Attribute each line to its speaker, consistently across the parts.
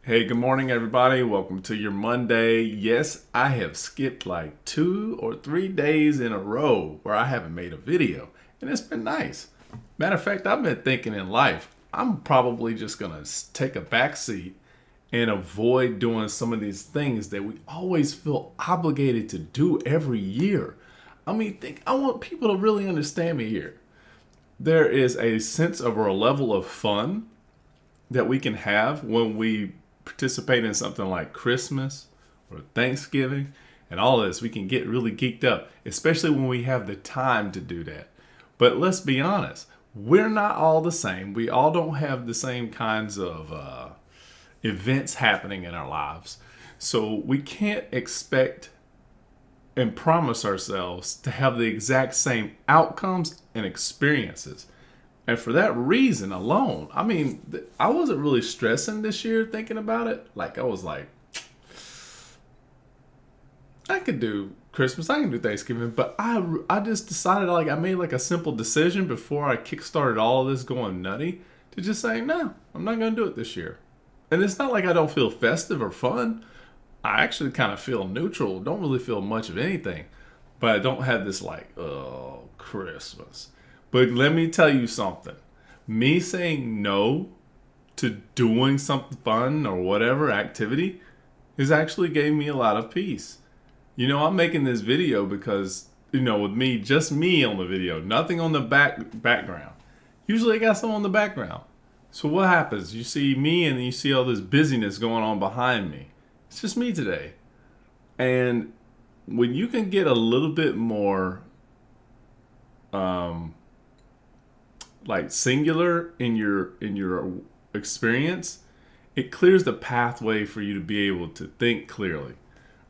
Speaker 1: Hey, good morning, everybody. Welcome to your Monday. Yes, I have skipped like 2 or 3 days in a row where I haven't made a video, and it's been nice. Matter of fact, I've been thinking in life, I'm probably just gonna take a back seat and avoid doing some of these things that we always feel obligated to do every year. I want people to really understand me here. There is a sense of or a level of fun that we can have when we participate in something like Christmas or Thanksgiving and all of this. We can get really geeked up, especially when we have the time to do that. But let's be honest, we're not all the same. We all don't have the same kinds of events happening in our lives. So we can't expect and promise ourselves to have the exact same outcomes and experiences. And for that reason alone, I wasn't really stressing this year thinking about it. Like, I was like, I could do Christmas, I can do Thanksgiving, but I just decided, like, I made like a simple decision before I kickstarted all of this going nutty to just say, no, I'm not going to do it this year. And it's not like I don't feel festive or fun. I actually kind of feel neutral, don't really feel much of anything. But I don't have this, like, oh, Christmas. But let me tell you something. Me saying no to doing something fun or whatever activity has actually gave me a lot of peace. I'm making this video because, with me, just me on the video, nothing on the background. Usually I got someone on the background. So what happens? You see me and you see all this busyness going on behind me. It's just me today. And when you can get a little bit more um, like singular in your experience, it clears the pathway for you to be able to think clearly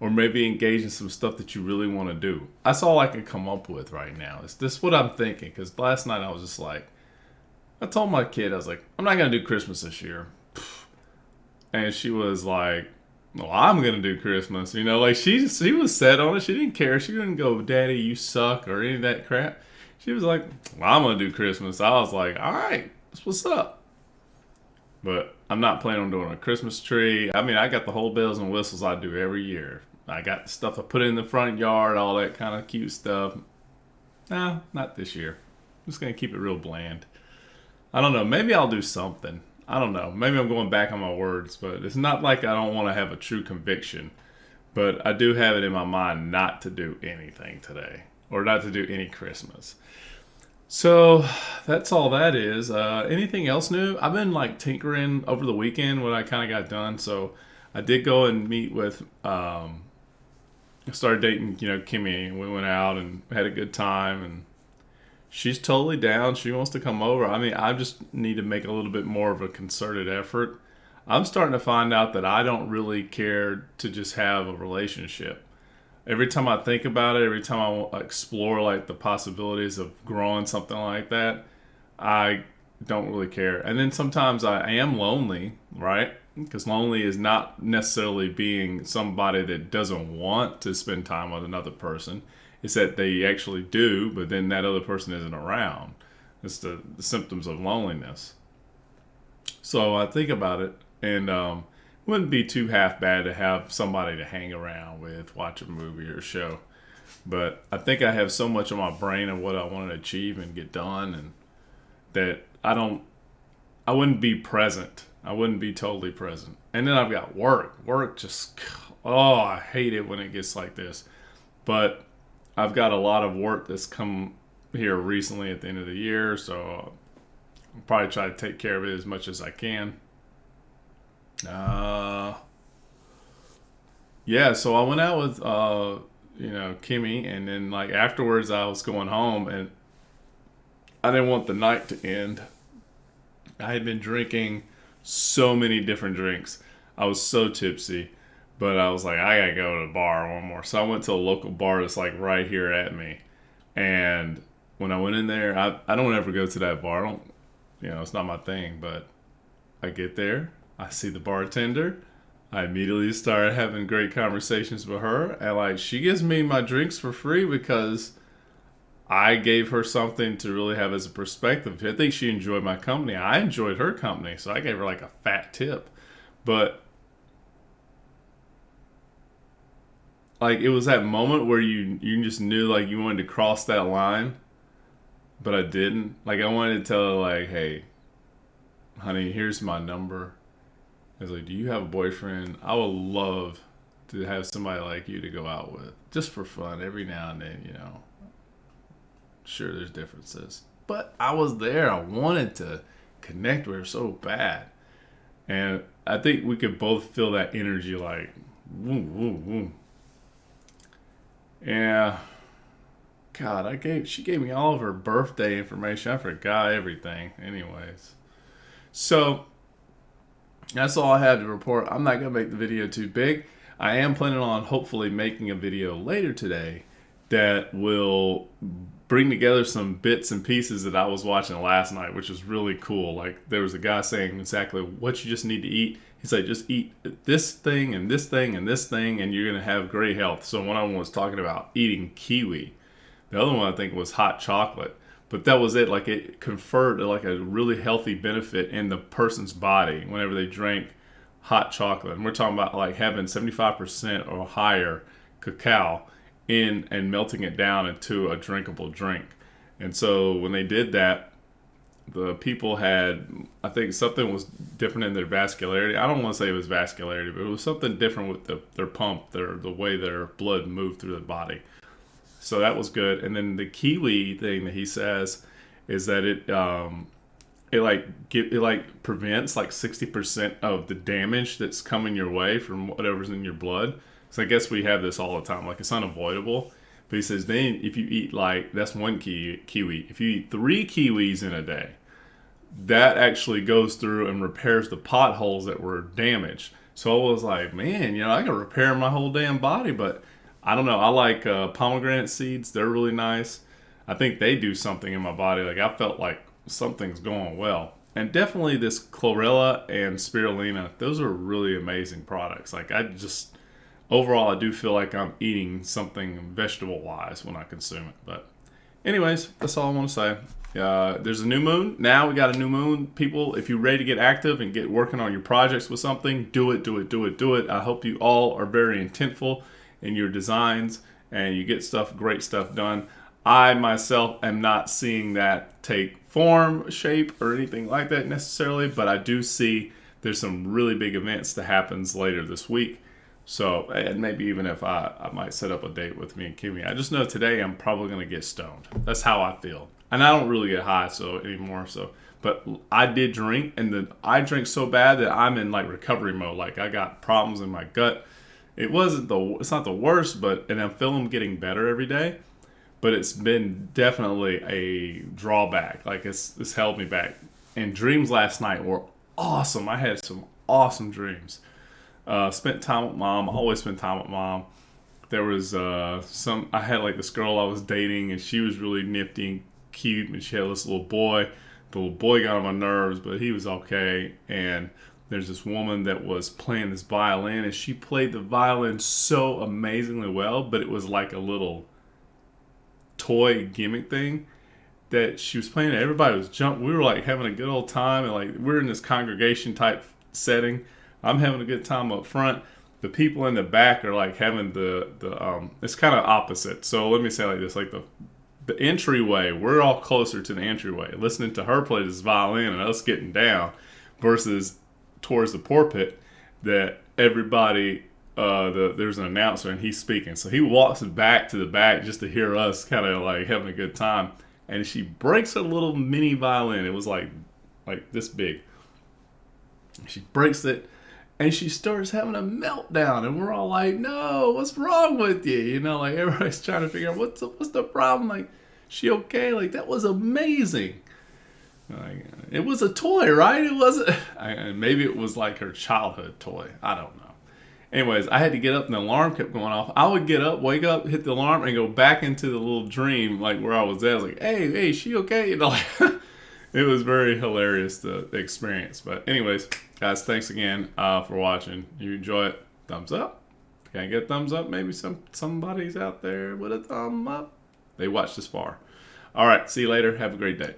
Speaker 1: or maybe engage in some stuff that you really want to do. That's all I can come up with right now. Is this what I'm thinking? Because last night I was just like, I told my kid, I was like, I'm not going to do Christmas this year. And she was like, well, I'm going to do Christmas. Like she was set on it. She didn't care. She didn't go, Daddy, you suck or any of that crap. She was like, well, I'm going to do Christmas. I was like, all right, that's what's up. But I'm not planning on doing a Christmas tree. I got the whole bells and whistles I do every year. I got the stuff I put in the front yard, all that kind of cute stuff. No, not this year. I'm just going to keep it real bland. I don't know. Maybe I'll do something. I don't know. Maybe I'm going back on my words, but it's not like I don't want to have a true conviction. But I do have it in my mind not to do anything today or not to do any Christmas. So that's all that is. Anything else new? I've been like tinkering over the weekend what I kind of got done. So I did go and meet with, I started dating, Kimmy, and we went out and had a good time. And she's totally down. She wants to come over. I just need to make a little bit more of a concerted effort. I'm starting to find out that I don't really care to just have a relationship. Every time I think about it, every time I explore like the possibilities of growing something like that, I don't really care. And then sometimes I am lonely, right? Because lonely is not necessarily being somebody that doesn't want to spend time with another person. It's that they actually do, but then that other person isn't around. It's the symptoms of loneliness. So I think about it, and it wouldn't be too half bad to have somebody to hang around with, watch a movie or a show. But I think I have so much on my brain of what I want to achieve and get done, and that I wouldn't be present. I wouldn't be totally present. And then I've got work. Work just, oh, I hate it when it gets like this. But I've got a lot of work that's come here recently at the end of the year, so I'll probably try to take care of it as much as I can. Uh, yeah, so I went out with Kimmy, and then like afterwards I was going home, and I didn't want the night to end. I had been drinking so many different drinks. I was so tipsy, but I was like, I gotta go to the bar one more. So I went to a local bar that's like right here at me, and when I went in there, I don't ever go to that bar. I don't, it's not my thing, but I get there, I see the bartender. I immediately started having great conversations with her, and like she gives me my drinks for free because I gave her something to really have as a perspective. I think she enjoyed my company. I enjoyed her company, so I gave her like a fat tip. But like, it was that moment where you just knew like you wanted to cross that line, but I didn't. Like, I wanted to tell her like, hey, honey, here's my number. I was like, do you have a boyfriend? I would love to have somebody like you to go out with, just for fun, every now and then, you know. Sure, there's differences, but I was there. I wanted to connect with her so bad, and I think we could both feel that energy, like, woo, woo, woo. Yeah, God, she gave me all of her birthday information. I forgot everything. Anyways, so that's all I have to report. I'm not gonna make the video too big. I am planning on hopefully making a video later today that will bring together some bits and pieces that I was watching last night, which was really cool. Like, there was a guy saying exactly what you just need to eat. He's like, just eat this thing and this thing and this thing, and you're gonna have great health. So one of them was talking about eating kiwi. The other one I think was hot chocolate. But that was it. Like, it conferred like a really healthy benefit in the person's body whenever they drank hot chocolate. And we're talking about like having 75% or higher cacao in and melting it down into a drinkable drink. And so when they did that, the people had, I think something was different in their vascularity. I don't want to say it was vascularity, but it was something different with their pump, the way their blood moved through the body. So that was good. And then the kiwi thing that he says is that it prevents like 60% of the damage that's coming your way from whatever's in your blood. So I guess we have this all the time. Like, it's unavoidable. But he says then if you eat, like, that's one kiwi. If you eat 3 kiwis in a day, that actually goes through and repairs the potholes that were damaged. So I was like, man, you know, I can repair my whole damn body. But I don't know. I like pomegranate seeds. They're really nice. I think they do something in my body. Like, I felt like something's going well. And definitely this chlorella and spirulina, those are really amazing products. Like, overall, I do feel like I'm eating something vegetable-wise when I consume it. But anyways, that's all I want to say. There's a new moon. Now we got a new moon. People, if you're ready to get active and get working on your projects with something, do it, do it, do it, do it. I hope you all are very intentful in your designs and you get great stuff done. I myself am not seeing that take form, shape, or anything like that necessarily, but I do see there's some really big events that happens later this week. So, and maybe even if I might set up a date with me and Kimmy. I just know today I'm probably going to get stoned. That's how I feel. And I don't really get high anymore. But I did drink, and I drank so bad that I'm in like recovery mode. Like, I got problems in my gut. It's not the worst, and I'm feeling getting better every day. But it's been definitely a drawback. Like, it's held me back. And dreams last night were awesome. I had some awesome dreams. Spent time with mom. I always spend time with mom. There was I had like this girl I was dating, and she was really nifty and cute, and she had this little boy. The little boy got on my nerves, but he was okay. And there's this woman that was playing this violin, and she played the violin so amazingly well, but it was like a little toy gimmick thing that she was playing. Everybody was jumping. We were like having a good old time, and like we're in this congregation type setting. I'm having a good time up front. The people in the back are like having it's kind of opposite. So let me say it like this, like the entryway, we're all closer to the entryway, listening to her play this violin and us getting down, versus towards the pulpit that everybody, there's an announcer and he's speaking. So he walks back to the back just to hear us kind of like having a good time. And she breaks her little mini violin. It was like this big. She breaks it. And she starts having a meltdown, and we're all like, "No, what's wrong with you?" You know, like everybody's trying to figure out what's the problem. Like, she okay? Like, that was amazing. Like, it was a toy, right? It wasn't. Maybe it was like her childhood toy. I don't know. Anyways, I had to get up, and the alarm kept going off. I would get up, wake up, hit the alarm, and go back into the little dream, like where I was at. I was like, "Hey, she okay?" You know, like, it was very hilarious the experience. But anyways, guys, thanks again for watching. You enjoy it, thumbs up. Can't get a thumbs up, maybe somebody's out there with a thumb up. They watched this far. All right, see you later. Have a great day.